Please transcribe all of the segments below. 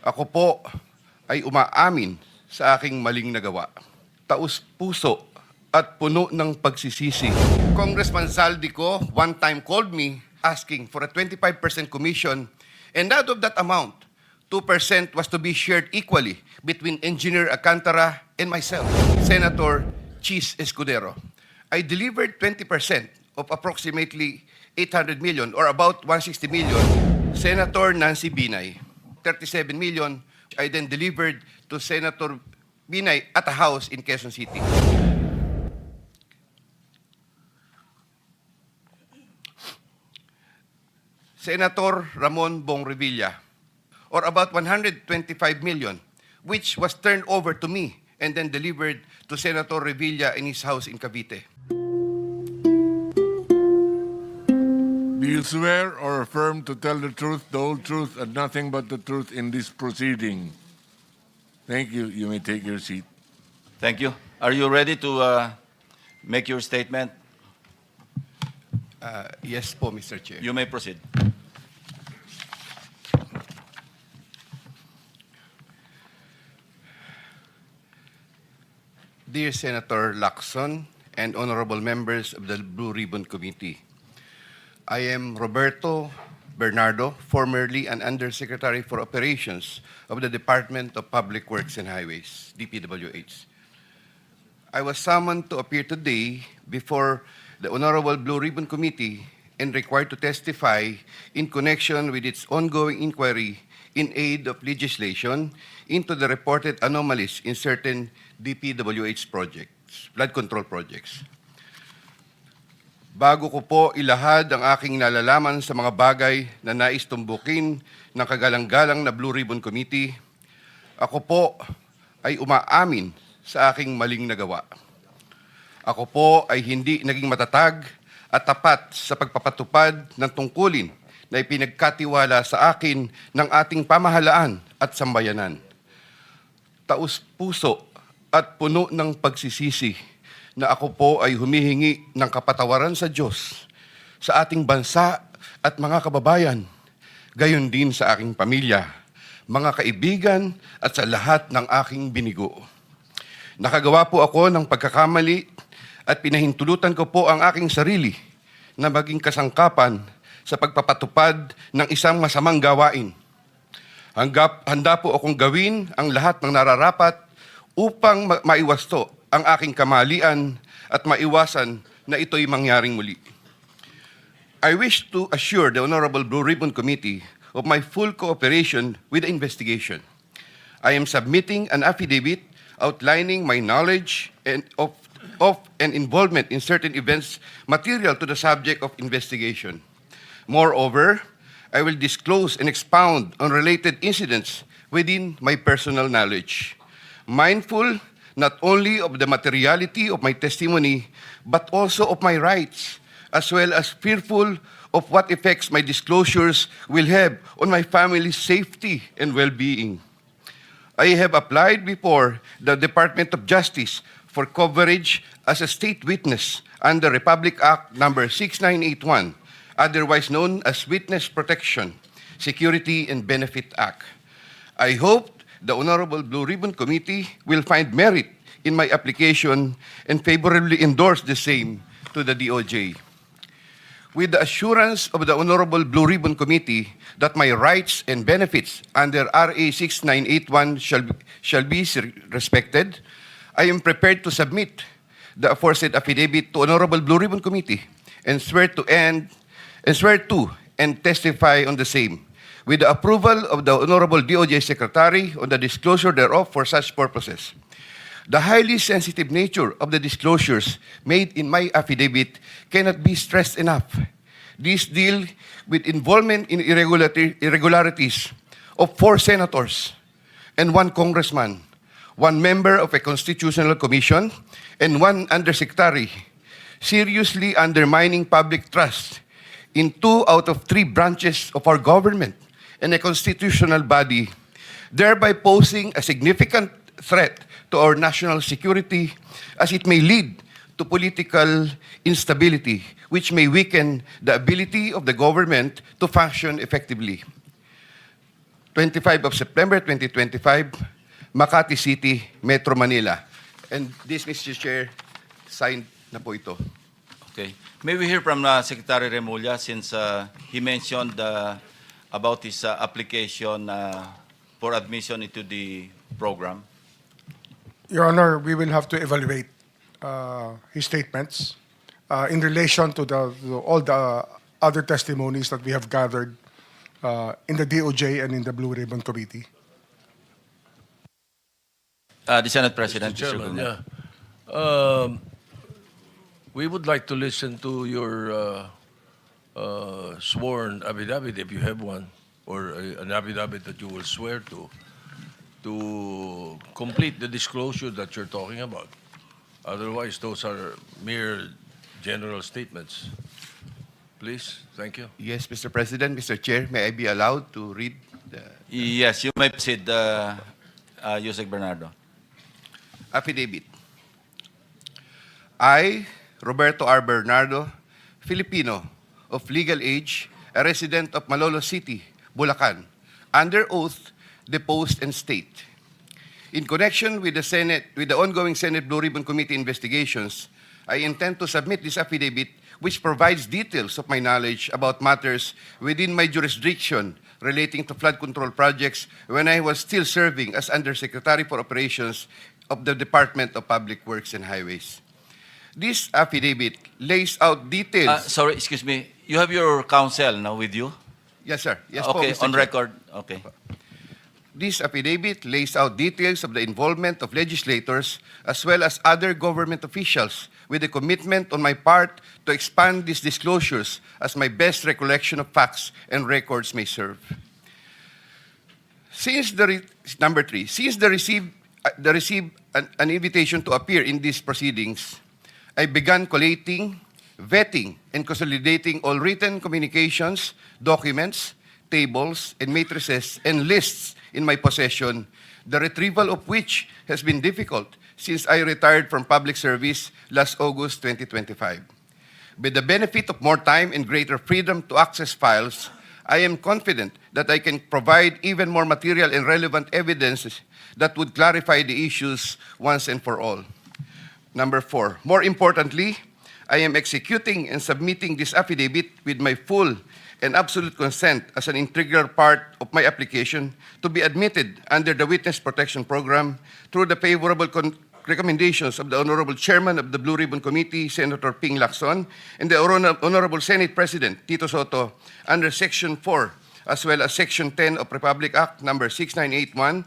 Ako po ay umaamin sa aking maling nagawa. Taus-puso at puno ng pagsisisi. Congressman Zaldy ko one time called me asking for a 25% commission, and out of that amount, 2% was to be shared equally between Engineer Alcantara and myself, Senator Cheese Escudero. I delivered 20% of approximately 800 million or about 160 million. Senator Nancy Binay, 37 million, I then delivered to Senator Binay at a house in Quezon City. Senator Ramon Bong Revilla, or about 125 million, which was turned over to me and then delivered to Senator Revilla in his house in Cavite. Do you swear or affirm to tell the truth, the whole truth, and nothing but the truth in this proceeding? Thank you. You may take your seat. Thank you. Are you ready to make your statement? Yes po, Mr. Chair. You may proceed. Dear Senator Lacson and honorable members of the Blue Ribbon Committee, I am Roberto Bernardo, formerly an Undersecretary for Operations of the Department of Public Works and Highways, DPWH. I was summoned to appear today before the Honorable Blue Ribbon Committee and required to testify in connection with its ongoing inquiry in aid of legislation into the reported anomalies in certain DPWH projects, flood control projects. Bago ko po ilahad ang aking nalalaman sa mga bagay na nais tumbukin ng kagalang-galang na Blue Ribbon Committee, ako po ay umaamin sa aking maling nagawa. Ako po ay hindi naging matatag at tapat sa pagpapatupad ng tungkulin na ipinagkatiwala sa akin ng ating pamahalaan at sambayanan. Taus-puso at puno ng pagsisisi na ako po ay humihingi ng kapatawaran sa Diyos, sa ating bansa at mga kababayan, gayon din sa aking pamilya, mga kaibigan at sa lahat ng aking binigo. Nakagawa po ako ng pagkakamali at pinahintulutan ko po ang aking sarili na maging kasangkapan sa pagpapatupad ng isang masamang gawain. Handa po akong gawin ang lahat ng nararapat upang maiwasto ang aking kamalian at maiwasan na ito'y mangyaring muli. I wish to assure the Honorable Blue Ribbon Committee of my full cooperation with the investigation. I am submitting an affidavit outlining my knowledge and of and involvement in certain events material to the subject of investigation. Moreover, I will disclose and expound on related incidents within my personal knowledge, mindful not only of the materiality of my testimony, but also of my rights, as well as fearful of what effects my disclosures will have on my family's safety and well-being. I have applied before the Department of Justice for coverage as a state witness under Republic Act No. 6981, otherwise known as Witness Protection, Security and Benefit Act. I hope the Honorable Blue Ribbon Committee will find merit in my application and favorably endorse the same to the DOJ. With the assurance of the Honorable Blue Ribbon Committee that my rights and benefits under RA 6981 shall be respected, I am prepared to submit the aforesaid affidavit to Honorable Blue Ribbon Committee and swear to and testify on the same, with the approval of the Honorable DOJ Secretary on the disclosure thereof for such purposes. The highly sensitive nature of the disclosures made in my affidavit cannot be stressed enough. These deal with involvement in irregularities of 4 senators and 1 congressman, 1 member of a constitutional commission, and 1 undersecretary, seriously undermining public trust in 2 out of 3 branches of our government and a constitutional body, thereby posing a significant threat to our national security as it may lead to political instability, which may weaken the ability of the government to function effectively. 25 of September 2025, Makati City, Metro Manila. And this, Mr. Chair, signed na po ito. Okay. May we hear from Secretary Remulla since he mentioned about his application for admission into the program? Your Honor, we will have to evaluate his statements in relation to all the other testimonies that we have gathered in the DOJ and in the Blue Ribbon Committee. The Senate President, Mr. Chairman, Guzman. yeah. We would like to listen to your sworn affidavit, if you have one, or an affidavit that you will swear to complete the disclosure that you're talking about. Otherwise, those are mere general statements. Please, thank you. Yes, Mr. President, Mr. Chair, may I be allowed to read the Yes, you may proceed, Usec Bernardo. affidavit? I, Roberto R. Bernardo, Filipino, of legal age, a resident of Malolos City, Bulacan, under oath, deposed and state. In connection with the ongoing Senate Blue Ribbon Committee investigations, I intend to submit this affidavit which provides details of my knowledge about matters within my jurisdiction relating to flood control projects when I was still serving as Undersecretary for Operations of the Department of Public Works and Highways. This affidavit lays out details. Sorry, excuse me. You have your counsel now with you? Yes, sir. Yes, po, Okay, Mr. on Chair. record. Okay. This affidavit lays out details of the involvement of legislators as well as other government officials with a commitment on my part to expand these disclosures as my best recollection of facts and records may serve. Number three, since the received an invitation to appear in these proceedings, I began collating, vetting, and consolidating all written communications, documents, tables, and matrices, and lists in my possession, the retrieval of which has been difficult since I retired from public service last August 2025. With the benefit of more time and greater freedom to access files, I am confident that I can provide even more material and relevant evidence that would clarify the issues once and for all. Number four, more importantly, I am executing and submitting this affidavit with my full and absolute consent as an integral part of my application to be admitted under the Witness Protection Program through the favorable recommendations of the Honorable Chairman of the Blue Ribbon Committee, Senator Ping Lacson, and the Honorable Senate President, Tito Soto, under Section 4, as well as Section 10 of Republic Act Number 6981,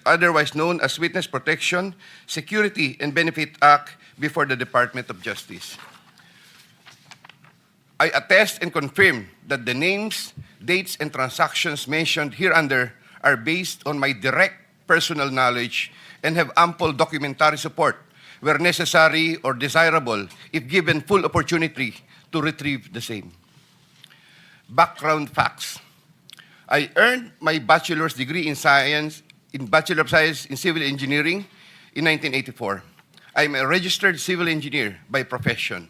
otherwise known as Witness Protection, Security, and Benefit Act before the Department of Justice. I attest and confirm that the names, dates, and transactions mentioned hereunder are based on my direct personal knowledge and have ample documentary support where necessary or desirable if given full opportunity to retrieve the same. Background facts. I earned my bachelor's degree in Bachelor of Science in Civil Engineering in 1984. I am a registered civil engineer by profession.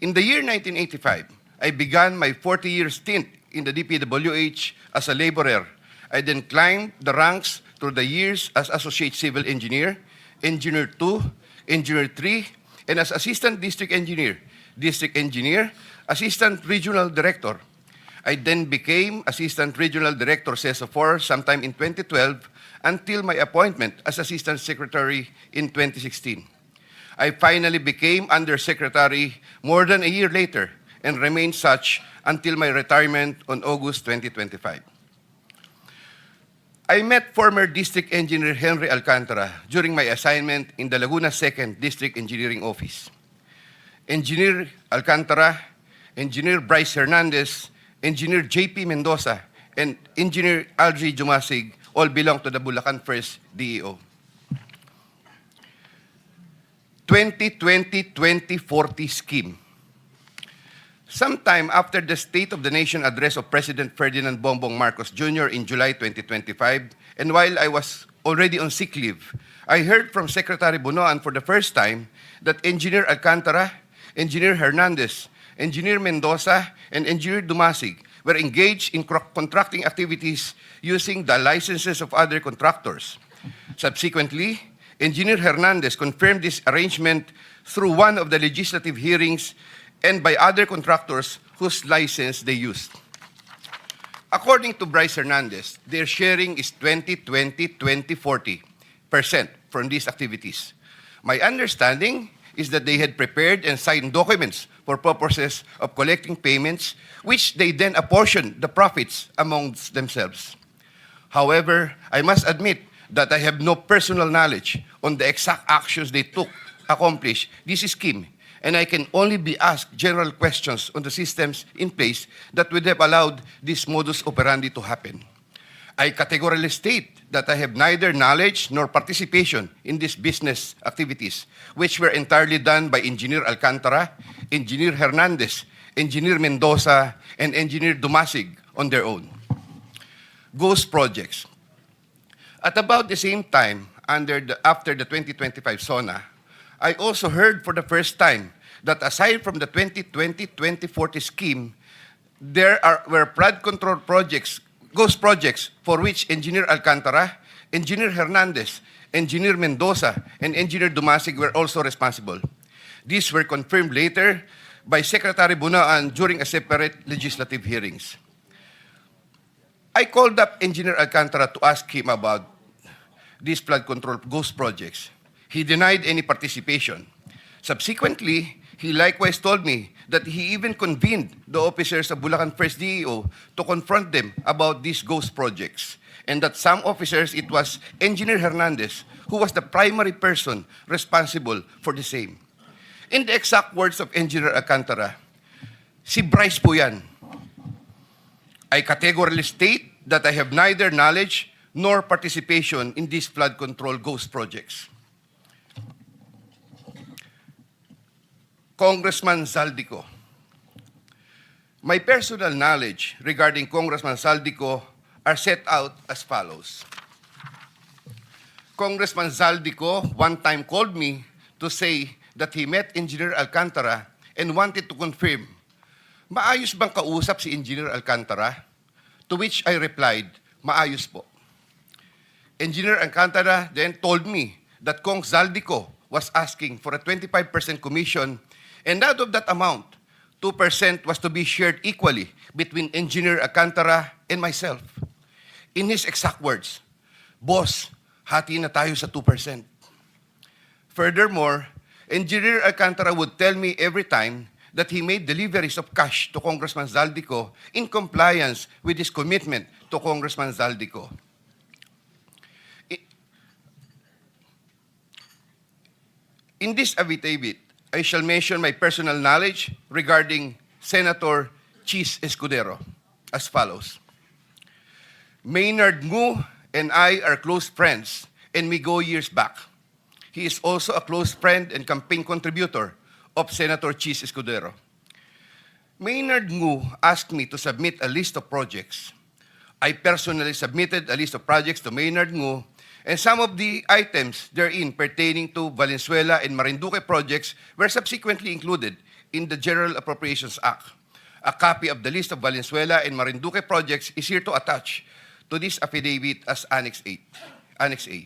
In the year 1985, I began my 40-year stint in the DPWH as a laborer. I then climbed the ranks through the years as Associate Civil Engineer, Engineer 2, Engineer 3, and as Assistant District Engineer, Assistant Regional Director. I then became Assistant Regional Director CESO 4 sometime in 2012 until my appointment as Assistant Secretary in 2016. I finally became Undersecretary more than a year later and remained such until my retirement on August 2025. I met former District Engineer Henry Alcantara during my assignment in the Laguna 2nd District Engineering Office. Engineer Alcantara, Engineer Bryce Hernandez, Engineer J.P. Mendoza, and Engineer Algie Jumasig all belong to the Bulacan 1st DEO. 2020-2040 scheme. Sometime after the State of the Nation address of President Ferdinand Bongbong Marcos Jr. in July 2025, and while I was already on sick leave, I heard from Secretary Bunoan for the first time that Engineer Alcantara, Engineer Hernandez, Engineer Mendoza, and Engineer Dumasig were engaged in contracting activities using the licenses of other contractors. Subsequently, Engineer Hernandez confirmed this arrangement through one of the legislative hearings and by other contractors whose license they used. According to Bryce Hernandez, their sharing is 20-20-20-40% from these activities. My understanding is that they had prepared and signed documents for purposes of collecting payments, which they then apportioned the profits amongst themselves. However, I must admit that I have no personal knowledge on the exact actions they took to accomplish this scheme, and I can only be asked general questions on the systems in place that would have allowed this modus operandi to happen. I categorically state that I have neither knowledge nor participation in these business activities, which were entirely done by Engineer Alcantara, Engineer Hernandez, Engineer Mendoza, and Engineer Dumasig on their own. Ghost projects. At about the same time, after the 2025 SONA, I also heard for the first time that aside from the 2020-2040 scheme, were flood control projects, ghost projects, for which Engineer Alcantara, Engineer Hernandez, Engineer Mendoza, and Engineer Dumasig were also responsible. These were confirmed later by Secretary Bunaan during a separate legislative hearings. I called up Engineer Alcantara to ask him about these flood control ghost projects. He denied any participation. Subsequently, he likewise told me that he even convened the officers of Bulacan First DEO to confront them about these ghost projects, and that some officers, it was Engineer Hernandez, who was the primary person responsible for the same. In the exact words of Engineer Alcantara, si Bryce po yan. I categorically state that I have neither knowledge nor participation in these flood control ghost projects. Congressman Zaldy ko. My personal knowledge regarding Congressman Zaldy ko are set out as follows. Congressman Zaldy ko one time called me to say that he met Engineer Alcantara and wanted to confirm, maayos bang kausap si Engineer Alcantara? To which I replied, maayos po. Engineer Alcantara then told me that Kong Zaldy ko was asking for a 25% commission, and out of that amount, 2% was to be shared equally between Engineer Alcantara and myself. In his exact words, boss, hati na tayo sa 2%. Furthermore, Engineer Alcantara would tell me every time that he made deliveries of cash to Congressman Zaldy ko in compliance with his commitment to Congressman Zaldy ko. In this affidavit, I shall mention my personal knowledge regarding Senator Cheese Escudero as follows. Maynard Ngu and I are close friends, and we go years back. He is also a close friend and campaign contributor of Senator Cheese Escudero. Maynard Ngu asked me to submit a list of projects. I personally submitted a list of projects to Maynard Ngu, and some of the items therein pertaining to Valenzuela and Marinduque projects were subsequently included in the General Appropriations Act. A copy of the list of Valenzuela and Marinduque projects is here to attach to this affidavit as Annex A.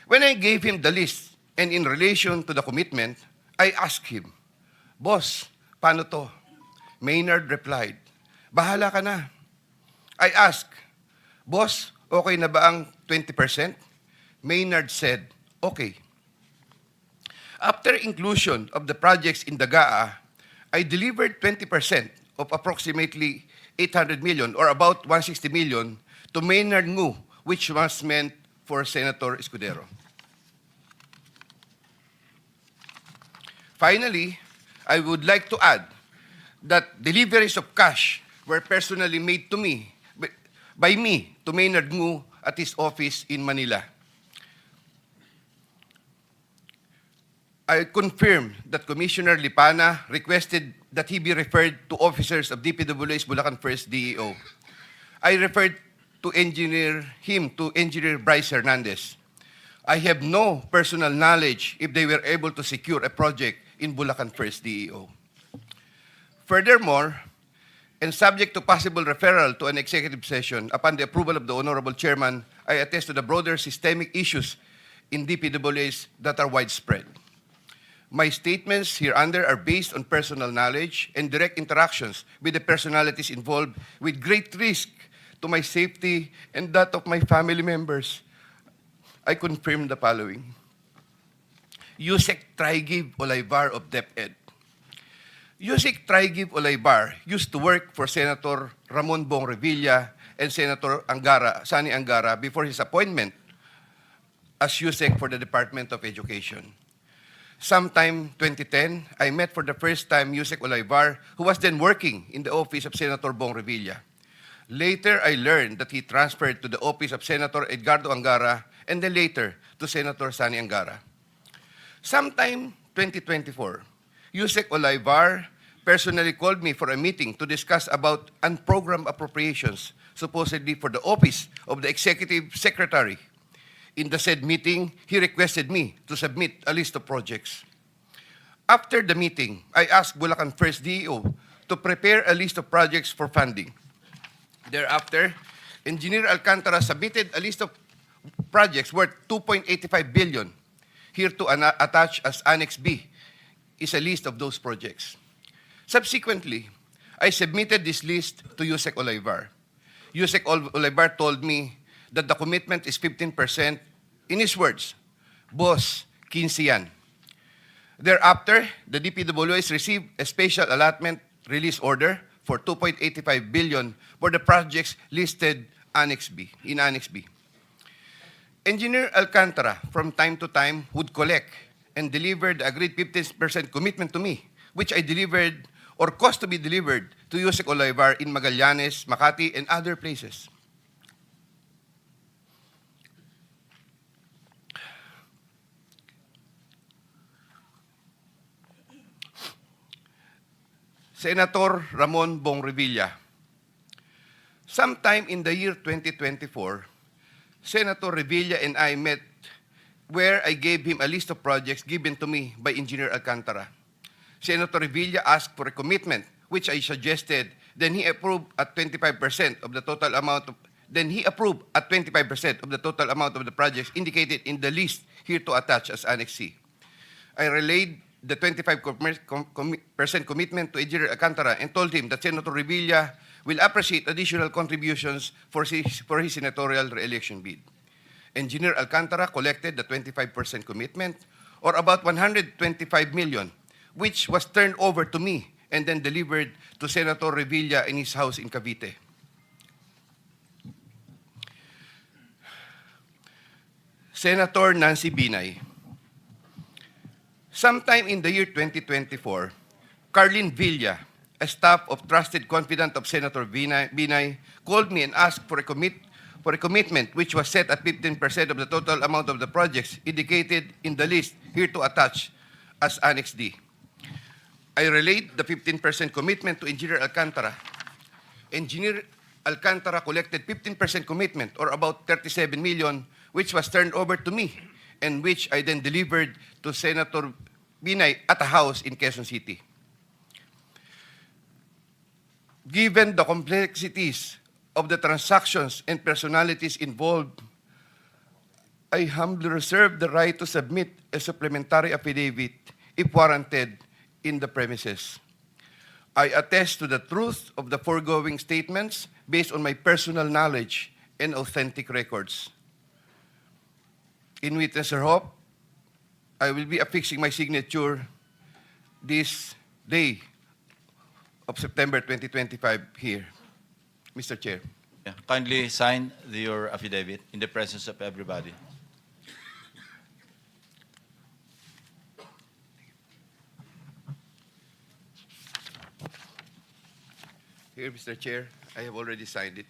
When I gave him the list and in relation to the commitment, I asked him, Boss, paano to? Maynard replied, bahala ka na. I asked, Boss, okay na ba ang 20%? Maynard said, okay. After inclusion of the projects in the GAA, I delivered 20% of approximately 800 million or about 160 million to Maynard Ngu, which was meant for Senator Escudero. Finally, I would like to add that deliveries of cash were personally made to me, by me, to Maynard Ngu at his office in Manila. I confirm that Commissioner Lipana requested that he be referred to officers of DPWH Bulacan First DEO. I referred to Engineer Bryce Hernandez. I have no personal knowledge if they were able to secure a project in Bulacan First DEO. Furthermore, and subject to possible referral to an executive session upon the approval of the Honorable Chairman, I attest to the broader systemic issues in DPWH that are widespread. My statements hereunder are based on personal knowledge and direct interactions with the personalities involved with great risk to my safety and that of my family members. I confirm the following. Usec Trigive Olivar of DepEd. Usec Trigive Olivar used to work for Senator Ramon Bong Revilla and Senator Sani Angara before his appointment as Usec for the Department of Education. Sometime 2010, I met for the first time Usec Olivar, who was then working in the office of Senator Bong Revilla. Later, I learned that he transferred to the office of Senator Edgardo Angara and then later to Senator Sani Angara. Sometime 2024, Usec Olivar personally called me for a meeting to discuss about unprogrammed appropriations, supposedly for the office of the Executive Secretary. In the said meeting, he requested me to submit a list of projects. After the meeting, I asked Bulacan First DEO to prepare a list of projects for funding. Thereafter, Engineer Alcantara submitted a list of projects worth 2.85 billion. Here to attach as Annex B is a list of those projects. Subsequently, I submitted this list to Usec Olivar. Usec Olivar told me that the commitment is 15%. In his words, Boss, 15 yan. Thereafter, the DPWH received a special allotment release order for 2.85 billion for the projects listed in Annex B. Engineer Alcantara, from time to time, would collect and deliver the agreed 15% commitment to me, which I delivered or caused to be delivered to Usec Olivar in Magallanes, Makati, and other places. Senator Ramon Bong Revilla. Sometime in the year 2024, Senator Revilla and I met where I gave him a list of projects given to me by Engineer Alcantara. Senator Revilla asked for a commitment, which I suggested. Then he approved at 25% of the total amount of the projects indicated in the list here to attach as Annex C. I relayed the 25% commitment to Engineer Alcantara and told him that Senator Revilla will appreciate additional contributions for his senatorial re-election bid. Engineer Alcantara collected the 25% commitment, or about 125 million, which was turned over to me and then delivered to Senator Revilla in his house in Cavite. Senator Nancy Binay. Sometime in the year 2024, Carlin Villa, a staff of trusted confidant of Senator Binay, called me and asked for a commitment which was set at 15% of the total amount of the projects indicated in the list here to attach as Annex D. I relayed the 15% commitment to Engineer Alcantara. Engineer Alcantara collected 15% commitment, or about 37 million, which was turned over to me and which I then delivered to Senator Binay at a house in Quezon City. Given the complexities of the transactions and personalities involved, I humbly reserve the right to submit a supplementary affidavit if warranted in the premises. I attest to the truth of the foregoing statements based on my personal knowledge and authentic records. In witness or hope, I will be affixing my signature this day of September 2025 here. Mr. Chair. Yeah. Kindly sign your affidavit in the presence of everybody. Here, Mr. Chair, I have already signed it.